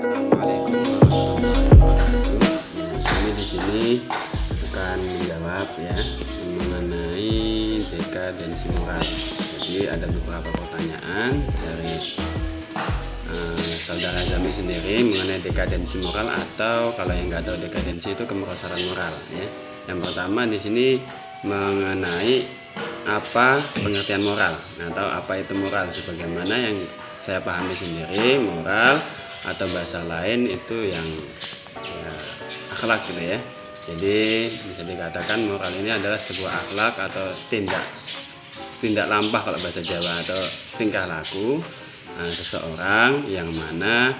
Assalamualaikum warahmatullahi wabarakatuh. Kami di sini akan menjawab ya mengenai dekadensi moral. Jadi ada beberapa pertanyaan dari saudara Zami sendiri mengenai dekadensi moral, atau kalau yang nggak tahu dekadensi itu kemerosotan moral ya. Yang pertama di sini mengenai apa pengertian moral atau apa itu moral, sebagaimana yang saya pahami sendiri, moral atau bahasa lain itu yang ya, akhlak gitu ya. Jadi bisa dikatakan moral ini adalah sebuah akhlak atau tindak lampah kalau bahasa Jawa, atau tingkah laku seseorang yang mana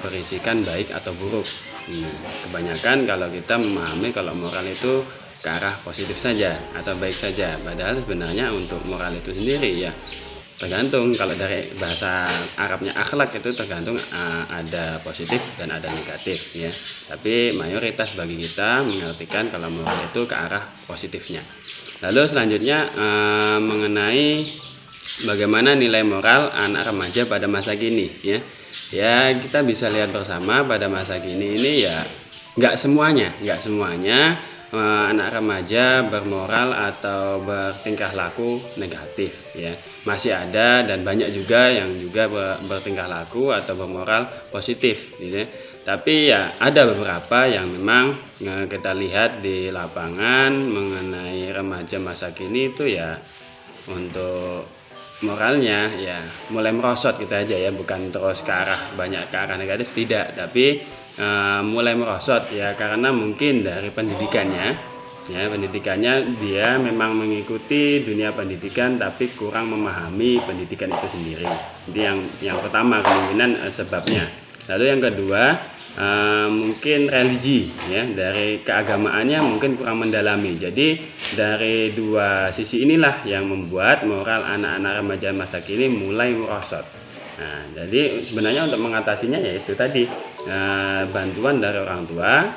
berisikan baik atau buruk. Kebanyakan kalau kita memahami kalau moral itu ke arah positif saja atau baik saja, padahal sebenarnya untuk moral itu sendiri ya tergantung. Kalau dari bahasa Arabnya akhlak itu tergantung ada positif dan ada negatif ya. Tapi mayoritas bagi kita mengartikan kalau moral itu ke arah positifnya. Lalu selanjutnya mengenai bagaimana nilai moral anak remaja pada masa kini ya. Ya kita bisa lihat bersama pada masa kini ini ya nggak semuanya anak remaja bermoral atau bertingkah laku negatif ya. Masih ada dan banyak juga yang juga bertingkah laku atau bermoral positif gitu ya. Tapi ya ada beberapa yang memang kita lihat di lapangan mengenai remaja masa kini itu ya untuk moralnya ya mulai merosot gitu aja ya, bukan terus ke arah negatif, tidak, tapi mulai merosot ya karena mungkin dari pendidikannya dia memang mengikuti dunia pendidikan tapi kurang memahami pendidikan itu sendiri. Jadi yang pertama kemungkinan sebabnya. Lalu yang kedua mungkin religi ya, dari keagamaannya mungkin kurang mendalami. Jadi dari dua sisi inilah yang membuat moral anak-anak remaja masa kini mulai merosot. Nah, jadi sebenarnya untuk mengatasinya yaitu tadi bantuan dari orang tua,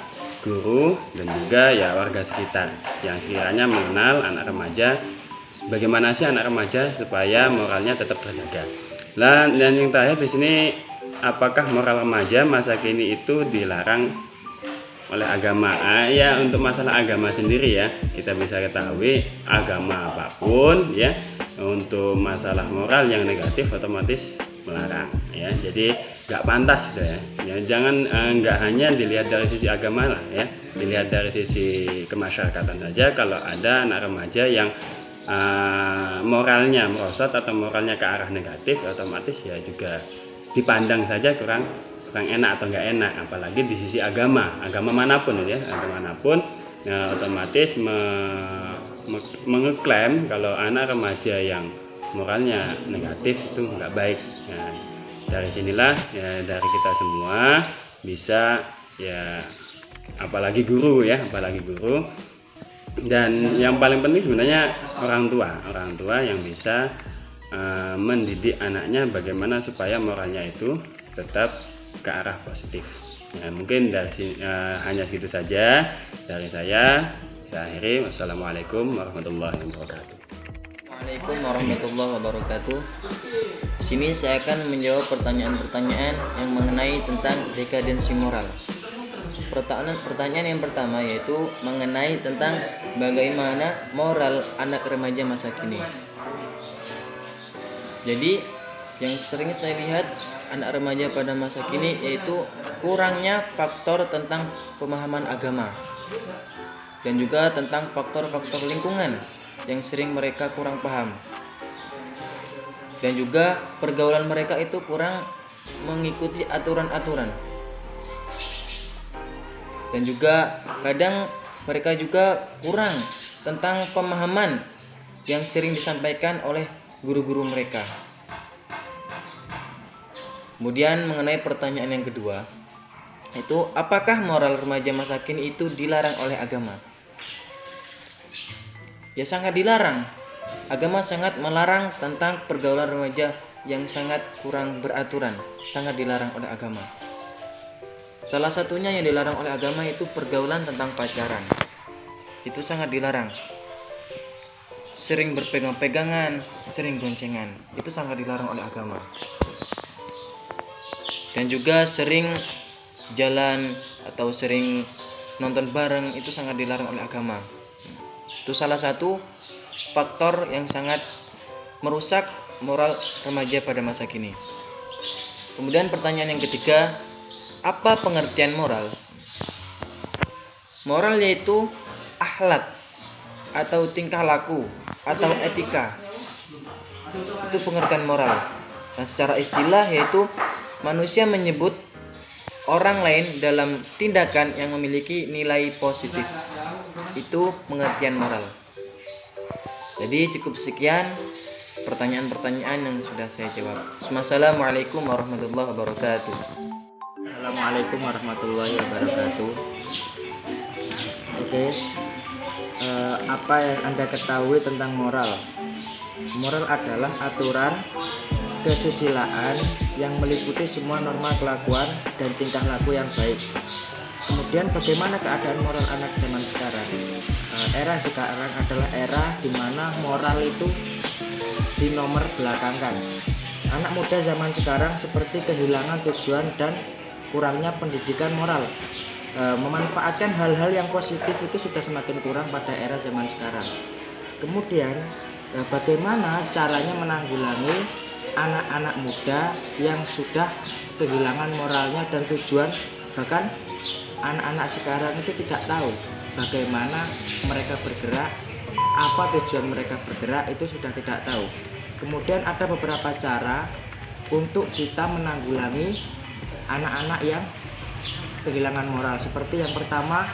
guru, dan juga ya warga sekitar yang sekiranya mengenal anak remaja, bagaimana sih anak remaja supaya moralnya tetap terjaga. Dan yang terakhir di sini, apakah moral remaja masa kini itu dilarang oleh agama? Ya untuk masalah agama sendiri ya, kita bisa ketahui agama apapun ya, untuk masalah moral yang negatif otomatis melarang ya. Jadi nggak pantas gitu ya. Jangan nggak hanya dilihat dari sisi agama lah ya, dilihat dari sisi kemasyarakatan saja. Kalau ada anak remaja yang moralnya merosot atau moralnya ke arah negatif, otomatis ya juga dipandang saja kurang enak atau nggak enak. Apalagi di sisi agama manapun ya, agama manapun otomatis mengeklaim kalau anak remaja yang moralnya negatif itu nggak baik. Nah, dari sinilah ya, dari kita semua bisa ya, apalagi guru dan yang paling penting sebenarnya orang tua yang bisa mendidik anaknya bagaimana supaya moralnya itu tetap ke arah positif. Nah, mungkin dari hanya segitu saja dari saya akhiri. Wassalamualaikum warahmatullahi wabarakatuh. Assalamualaikum warahmatullahi wabarakatuh. Di sini saya akan menjawab pertanyaan-pertanyaan yang mengenai tentang dekadensi moral. Pertanyaan yang pertama yaitu mengenai tentang bagaimana moral anak remaja masa kini. Jadi yang sering saya lihat anak remaja pada masa kini yaitu kurangnya faktor tentang pemahaman agama dan juga tentang faktor-faktor lingkungan yang sering mereka kurang paham, dan juga pergaulan mereka itu kurang mengikuti aturan-aturan, dan juga kadang mereka juga kurang tentang pemahaman yang sering disampaikan oleh guru-guru mereka. Kemudian mengenai pertanyaan yang kedua, itu apakah moral remaja masa kini itu dilarang oleh agama? Ya sangat dilarang. Agama sangat melarang tentang pergaulan remaja yang sangat kurang beraturan, sangat dilarang oleh agama. Salah satunya yang dilarang oleh agama itu pergaulan tentang pacaran. Itu sangat dilarang. Sering berpegang-pegangan, sering goncengan, itu sangat dilarang oleh agama. dan juga sering jalan atau sering nonton bareng itu sangat dilarang oleh agama. Itu salah satu faktor yang sangat merusak moral remaja pada masa kini. Kemudian pertanyaan yang ketiga, apa pengertian moral? Moral yaitu akhlak atau tingkah laku atau etika. Itu pengertian moral. Dan secara istilah yaitu manusia menyebut orang lain dalam tindakan yang memiliki nilai positif. Itu pengertian moral. Jadi cukup sekian pertanyaan-pertanyaan yang sudah saya jawab. Wassalamualaikum warahmatullahi wabarakatuh. Assalamualaikum warahmatullahi wabarakatuh. Oke, apa yang Anda ketahui tentang moral? Moral adalah aturan kesusilaan yang meliputi semua norma kelakuan dan tingkah laku yang baik. Kemudian bagaimana keadaan moral anak zaman sekarang? Era sekarang adalah era di mana moral itu dinomor belakangkan. Anak muda zaman sekarang seperti kehilangan tujuan dan kurangnya pendidikan moral. Memanfaatkan hal-hal yang positif itu sudah semakin kurang pada era zaman sekarang. Kemudian bagaimana caranya menanggulangi anak-anak muda yang sudah kehilangan moralnya dan tujuan, bahkan anak-anak sekarang itu tidak tahu bagaimana mereka bergerak, apa tujuan mereka bergerak itu sudah tidak tahu. Kemudian ada beberapa cara untuk kita menanggulangi anak-anak yang kehilangan moral. Seperti yang pertama,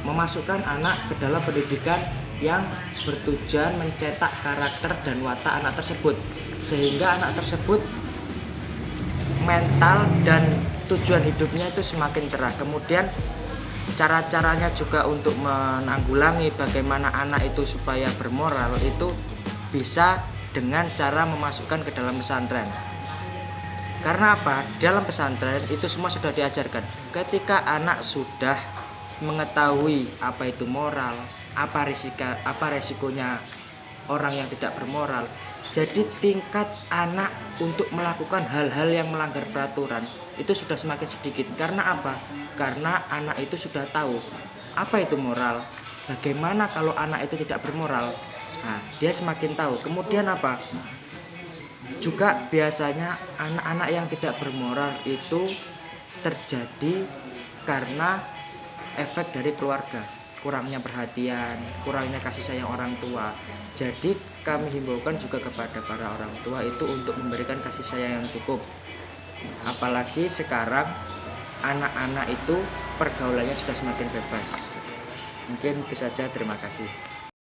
memasukkan anak ke dalam pendidikan yang bertujuan mencetak karakter dan watak anak tersebut, sehingga anak tersebut mental dan tujuan hidupnya itu semakin cerah. Kemudian cara-caranya juga untuk menanggulangi bagaimana anak itu supaya bermoral itu bisa dengan cara memasukkan ke dalam pesantren. Karena apa? Dalam pesantren itu semua sudah diajarkan. Ketika anak sudah mengetahui apa itu moral, apa resikonya orang yang tidak bermoral, jadi tingkat anak untuk melakukan hal-hal yang melanggar peraturan itu sudah semakin sedikit. Karena apa? Karena anak itu sudah tahu apa itu moral, bagaimana kalau anak itu tidak bermoral. Nah, dia semakin tahu. Kemudian apa? Juga biasanya anak-anak yang tidak bermoral itu terjadi karena efek dari keluarga, kurangnya perhatian, kurangnya kasih sayang orang tua. Jadi kami himbaukan juga kepada para orang tua itu untuk memberikan kasih sayang yang cukup. Apalagi sekarang anak-anak itu pergaulannya sudah semakin bebas. Mungkin itu saja, terima kasih.